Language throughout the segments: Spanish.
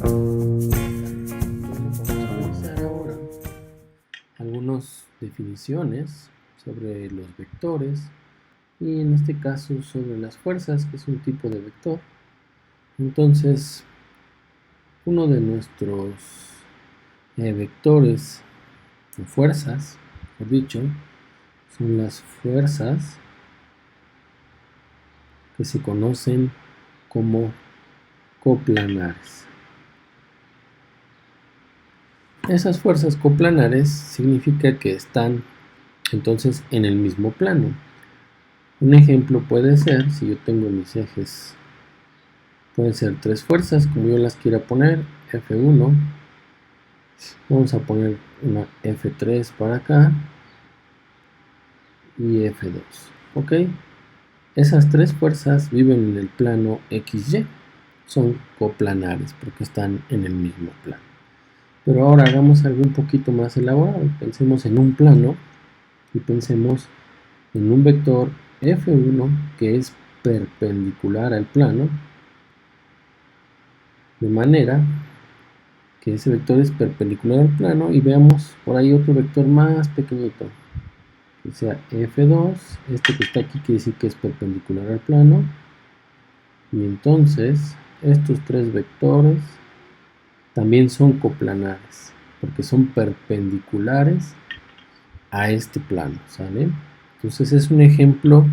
Bueno, vamos a revisar ahora algunas definiciones sobre los vectores y en este caso sobre las fuerzas, que es un tipo de vector. Entonces, uno de nuestros vectores o fuerzas, mejor dicho, son las fuerzas que se conocen como coplanares. Esas fuerzas coplanares significa que están entonces en el mismo plano. Un ejemplo puede ser, si yo tengo mis ejes, pueden ser tres fuerzas como yo las quiera poner, F1, vamos a poner una F3 para acá y F2, ¿ok? Esas tres fuerzas viven en el plano XY, son coplanares porque están en el mismo plano. Pero ahora hagamos algo un poquito más elaborado, pensemos en un plano y pensemos en un vector F1 que es perpendicular al plano, de manera que ese vector es perpendicular al plano, y veamos por ahí otro vector más pequeñito, que sea F2, este que está aquí quiere decir que es perpendicular al plano, y entonces estos tres vectores también son coplanares, porque son perpendiculares a este plano, ¿sale? Entonces es un ejemplo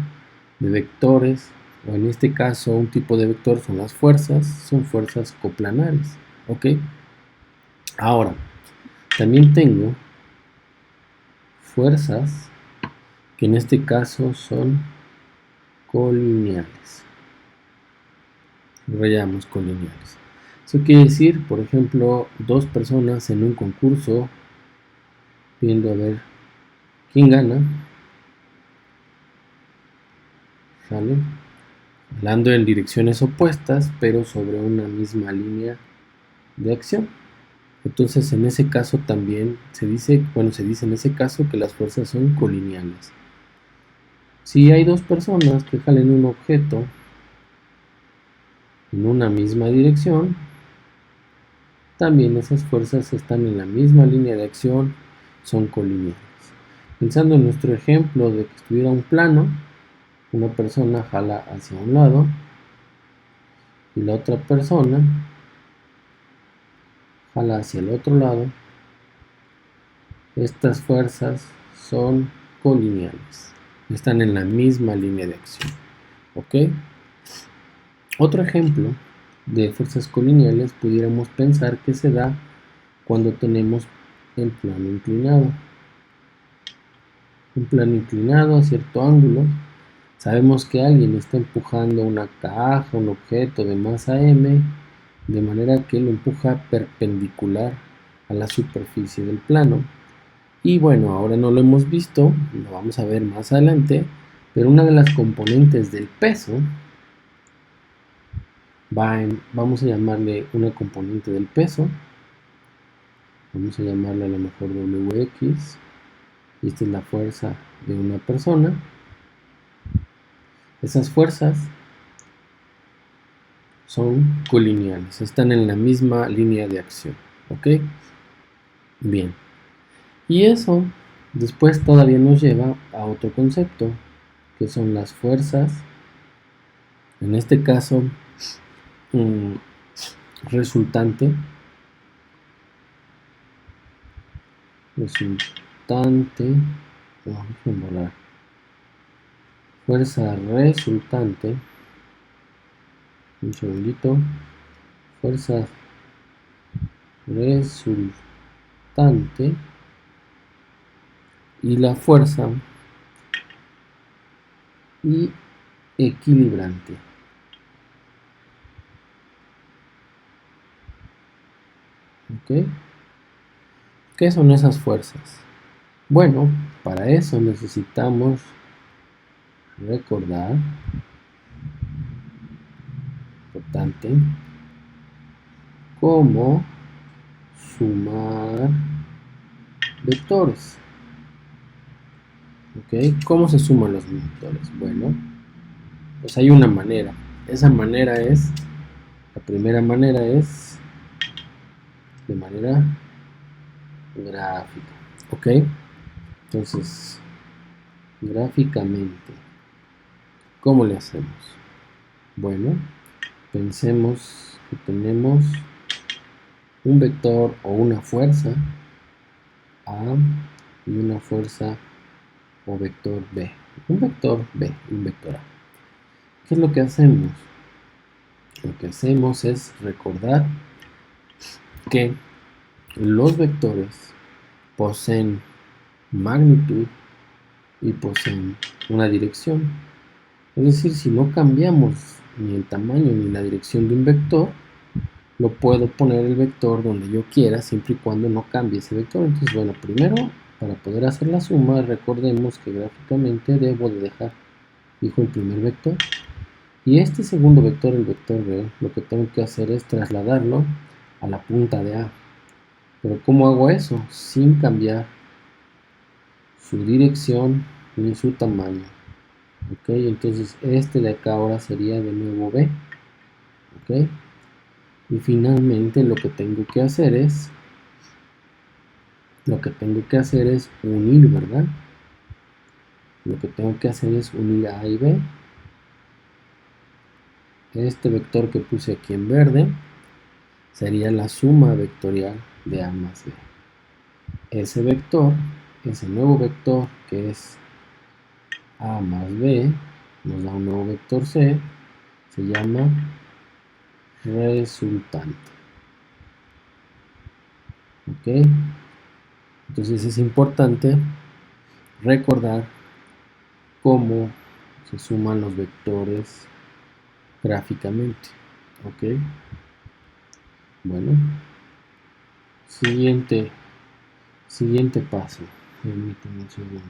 de vectores, o en este caso un tipo de vector son las fuerzas, son fuerzas coplanares, ¿ok? Ahora, también tengo fuerzas que en este caso son colineales. Rayamos colineales. Eso quiere decir, por ejemplo, dos personas en un concurso viendo a ver quién gana, ¿sale? Hablando en direcciones opuestas, pero sobre una misma línea de acción. Entonces, en ese caso también se dice en ese caso que las fuerzas son colineales. Si hay dos personas que jalen un objeto en una misma dirección, también esas fuerzas están en la misma línea de acción, son colineales. Pensando en nuestro ejemplo de que estuviera un plano, una persona jala hacia un lado y la otra persona jala hacia el otro lado, estas fuerzas son colineales, están en la misma línea de acción, ¿ok? Otro ejemplo de fuerzas colineales pudiéramos pensar que se da cuando tenemos el plano inclinado. Un plano inclinado a cierto ángulo, sabemos que alguien está empujando una caja, un objeto de masa m, de manera que lo empuja perpendicular a la superficie del plano. Y bueno, ahora no lo hemos visto, lo vamos a ver más adelante, pero una de las componentes del peso vamos a llamarle una componente del peso, vamos a llamarle a lo mejor Wx, y esta es la fuerza de una persona. Esas fuerzas son colineales, están en la misma línea de acción, ¿ok? Bien, y eso después todavía nos lleva a otro concepto, que son las fuerzas, en este caso resultante, fuerza resultante, un segundito, fuerza resultante y la fuerza y equilibrante. ¿Ok? ¿Qué son esas fuerzas? Bueno, para eso necesitamos recordar, importante, cómo sumar vectores. ¿Ok? ¿Cómo se suman los vectores? Bueno, pues hay una manera. Esa manera es, la primera manera es de manera gráfica. Ok, entonces gráficamente, ¿cómo le hacemos? Bueno, pensemos que tenemos un vector o una fuerza A y una fuerza o vector B. Un vector B y un vector A. ¿Qué es lo que hacemos? Lo que hacemos es recordar que los vectores poseen magnitud y poseen una dirección. Es decir, si no cambiamos ni el tamaño ni la dirección de un vector, lo puedo poner el vector donde yo quiera, siempre y cuando no cambie ese vector. Entonces, bueno, primero, para poder hacer la suma, recordemos que gráficamente debo de dejar fijo el primer vector. Y este segundo vector, el vector B, lo que tengo que hacer es trasladarlo a la punta de A. Pero ¿cómo hago eso? Sin cambiar su dirección ni su tamaño. Ok, entonces este de acá ahora sería de nuevo B. Ok, y finalmente lo que tengo que hacer es unir, ¿verdad? Lo que tengo que hacer es unir A y B. Este vector que puse aquí en verde sería la suma vectorial de A más B. Ese vector, ese nuevo vector que es A más B, nos da un nuevo vector C, se llama resultante. ¿Ok? Entonces es importante recordar cómo se suman los vectores gráficamente. ¿Ok? Bueno, siguiente paso. Permítanme un segundo.